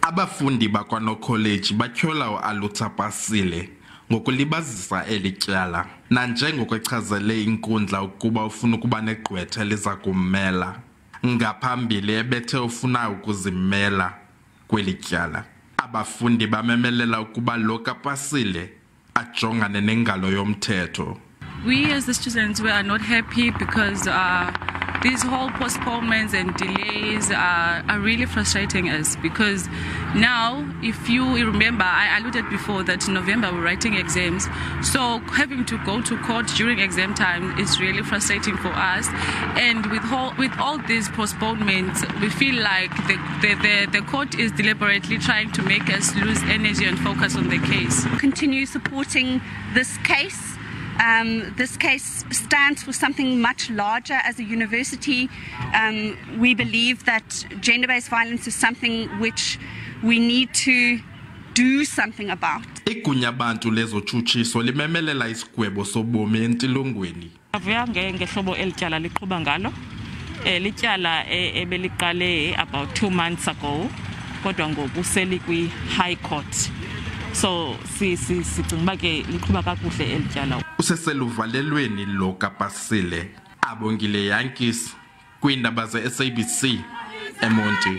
Abafundi bakwaNokholeji batyhola u-Aluta Pasile ngokulibazisa eli tyala, nanjengokechazele inkundla ukuba ufuna ukuba negqwetha eliza kummela. Ngaphambili ebethe ufuna ukuzimela kweli tyala. Abafundi bamemelela ukuba lo kaPasile ajongane nengalo yomthetho. We as the students, we are not happy because these whole postponements and delays are really frustrating us, because now, if you remember, I alluded before that in November we're writing exams, so having to go to court during exam time is really frustrating for us. And with all these postponements, we feel like the court is deliberately trying to make us lose energy and focus on the case. Continue supporting this case. This case stands for something much larger. As a university, we believe that gender-based violence is something which we need to do something about. Igunya bantu lezotshutshiso limemelela isigwebo sobomi entilongweni. Avuyange ngehlobo elityala liqhuba ngalo. Lityala ebeliqale about 2 months ago, kodwa ngoku seli kwi High Court. So sicinga ke liqhuba kakuhle elityala. Useseluvalelweni lo kaPasile. Abongile Yankees kwiindaba ze-SABC eMonti.